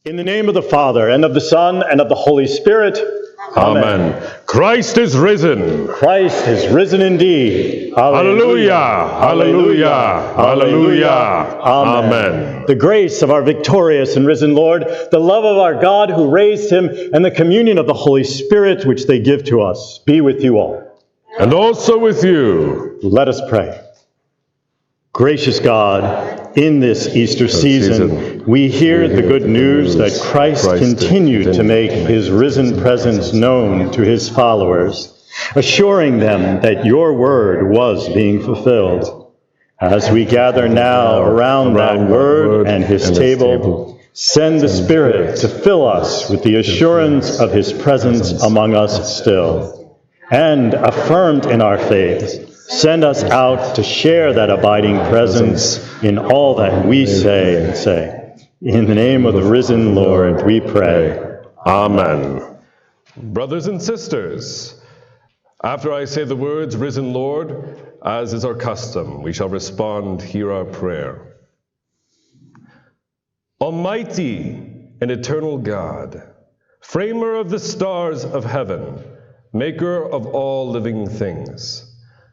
In the name of the Father, and of the Son, and of the Holy Spirit. Amen. Christ is risen. Christ is risen indeed. Hallelujah. Hallelujah. Hallelujah. Amen. The grace of our victorious and risen Lord, the love of our God who raised him, and the communion of the Holy Spirit which they give to us, be with you all. And also with you. Let us pray. Gracious God, in this Easter season, we hear the good news that Christ continued to make his risen presence known to his followers, assuring them that your word was being fulfilled. As we gather now around that word and his table, send the Spirit to fill us with the assurance of his presence among us still. And affirmed in our faith, send us out to share that abiding presence in all that we say and say. In the name of the risen Lord, we pray. Amen. Brothers and sisters, after I say the words, risen Lord, as is our custom, we shall respond, hear our prayer. Almighty and eternal God, framer of the stars of heaven, maker of all living things,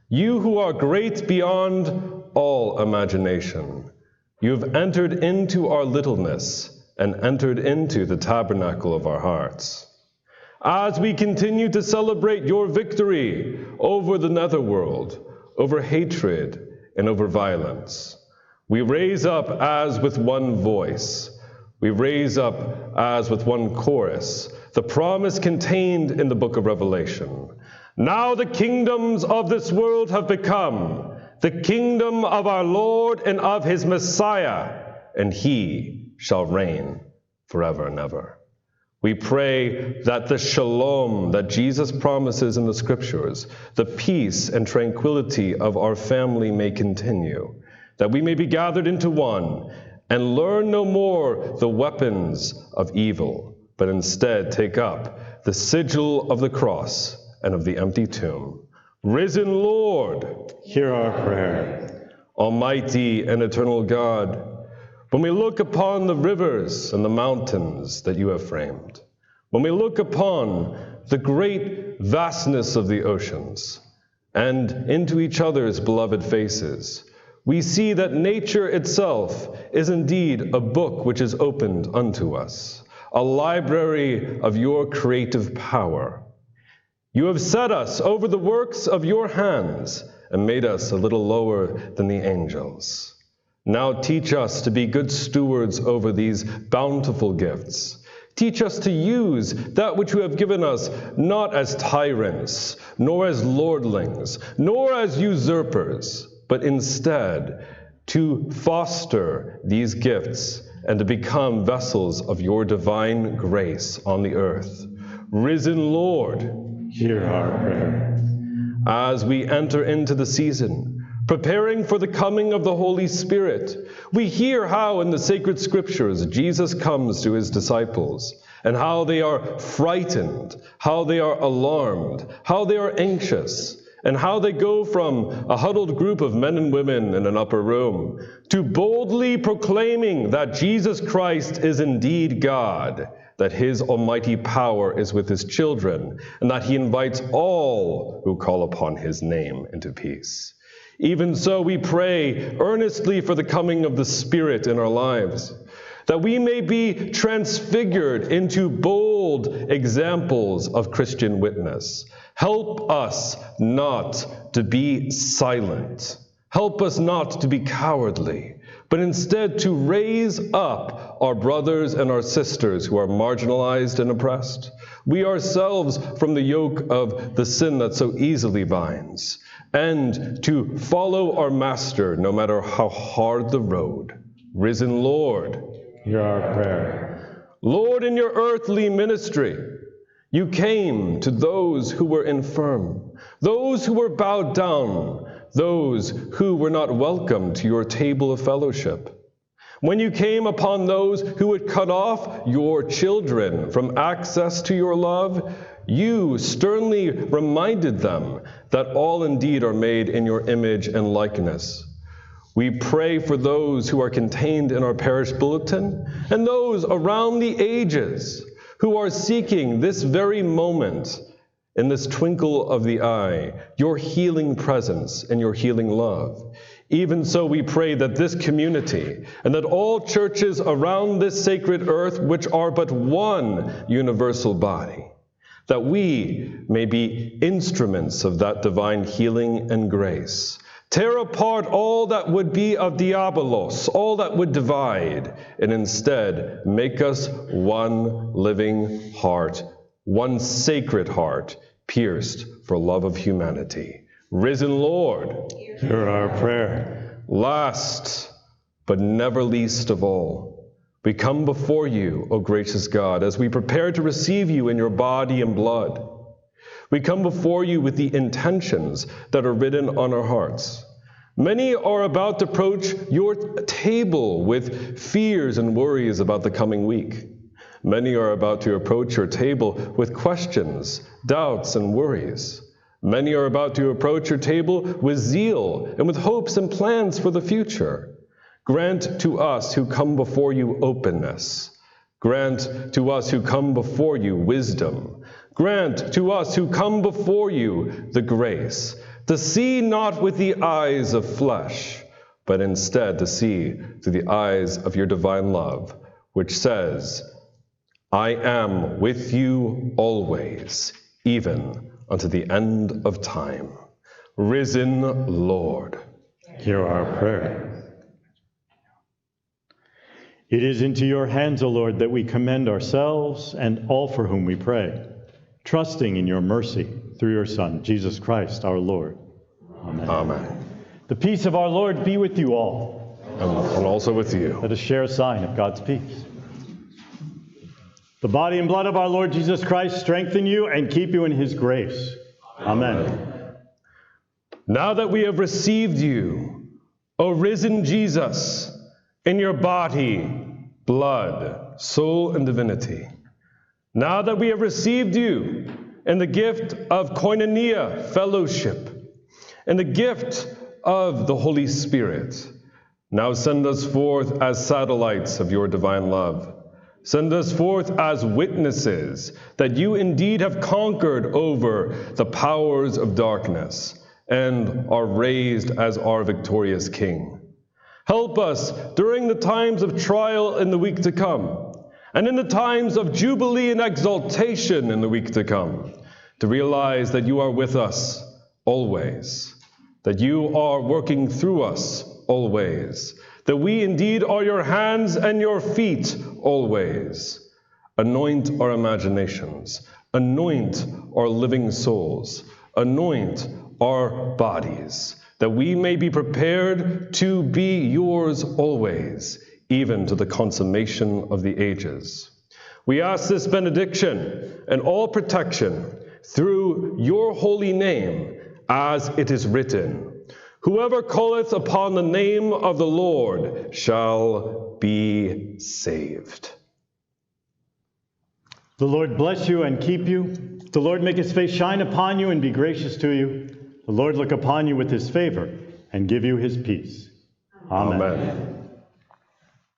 you who are great beyond all imagination, you have entered into our littleness and entered into the tabernacle of our hearts. As we continue to celebrate your victory over the netherworld, over hatred and over violence, we raise up as with one voice, we raise up as with one chorus, the promise contained in the book of Revelation. Now the kingdoms of this world have become the kingdom of our Lord and of his Messiah, and he shall reign forever and ever. We pray that the shalom that Jesus promises in the scriptures, the peace and tranquility of our family may continue, that we may be gathered into one and learn no more the weapons of evil, but instead take up the sigil of the cross and of the empty tomb. Risen Lord, hear our prayer. Almighty and eternal God, when we look upon the rivers and the mountains that you have framed, when we look upon the great vastness of the oceans and into each other's beloved faces, we see that nature itself is indeed a book which is opened unto us, a library of your creative power. You have set us over the works of your hands and made us a little lower than the angels. Now teach us to be good stewards over these bountiful gifts. Teach us to use that which you have given us not as tyrants, nor as lordlings, nor as usurpers, but instead to foster these gifts and to become vessels of your divine grace on the earth. Risen Lord, hear our prayer. As we enter into the season, preparing for the coming of the Holy Spirit, we hear how in the sacred scriptures Jesus comes to his disciples, and how they are frightened, how they are alarmed, how they are anxious, and how they go from a huddled group of men and women in an upper room to boldly proclaiming that Jesus Christ is indeed God, that his almighty power is with his children, and that he invites all who call upon his name into peace. Even so, we pray earnestly for the coming of the Spirit in our lives, that we may be transfigured into bold examples of Christian witness. Help us not to be silent. Help us not to be cowardly, but instead to raise up our brothers and our sisters who are marginalized and oppressed. We ourselves from the yoke of the sin that so easily binds, and to follow our Master no matter how hard the road. Risen Lord, hear our prayer. Lord, in your earthly ministry, you came to those who were infirm, those who were bowed down, those who were not welcome to your table of fellowship. When you came upon those who would cut off your children from access to your love, you sternly reminded them that all indeed are made in your image and likeness. We pray for those who are contained in our parish bulletin and those around the ages who are seeking this very moment, in this twinkle of the eye, your healing presence and your healing love. Even so, we pray that this community and that all churches around this sacred earth, which are but one universal body, that we may be instruments of that divine healing and grace. Tear apart all that would be of diabolos, all that would divide, and instead make us one living heart, one sacred heart, pierced for love of humanity. Risen Lord, hear our prayer. Last, but never least of all, we come before you, O gracious God, as we prepare to receive you in your body and blood. We come before you with the intentions that are written on our hearts. Many are about to approach your table with fears and worries about the coming week. Many are about to approach your table with questions, doubts, and worries. Many are about to approach your table with zeal and with hopes and plans for the future. Grant to us who come before you openness. Grant to us who come before you wisdom. Grant to us who come before you the grace to see not with the eyes of flesh, but instead to see through the eyes of your divine love, which says, I am with you always, even unto the end of time. Risen Lord, hear our prayer. It is into your hands, O Lord, that we commend ourselves and all for whom we pray, trusting in your mercy through your Son, Jesus Christ, our Lord. Amen. Amen. The peace of our Lord be with you all. And also with you. Let us share a sign of God's peace. The body and blood of our Lord Jesus Christ strengthen you and keep you in his grace. Amen. Now that we have received you, O risen Jesus, in your body, blood, soul, and divinity, now that we have received you in the gift of koinonia, fellowship, and the gift of the Holy Spirit, now send us forth as satellites of your divine love. Send us forth as witnesses that you indeed have conquered over the powers of darkness and are raised as our victorious King. Help us during the times of trial in the week to come, and in the times of jubilee and exaltation in the week to come, to realize that you are with us always, that you are working through us always, that we indeed are your hands and your feet always. Anoint our imaginations, anoint our living souls, anoint our bodies, that we may be prepared to be yours always, even to the consummation of the ages. We ask this benediction and all protection through your holy name, as it is written, whoever calleth upon the name of the Lord shall be saved. The Lord bless you and keep you. The Lord make his face shine upon you and be gracious to you. The Lord look upon you with his favor and give you his peace. Amen. Amen.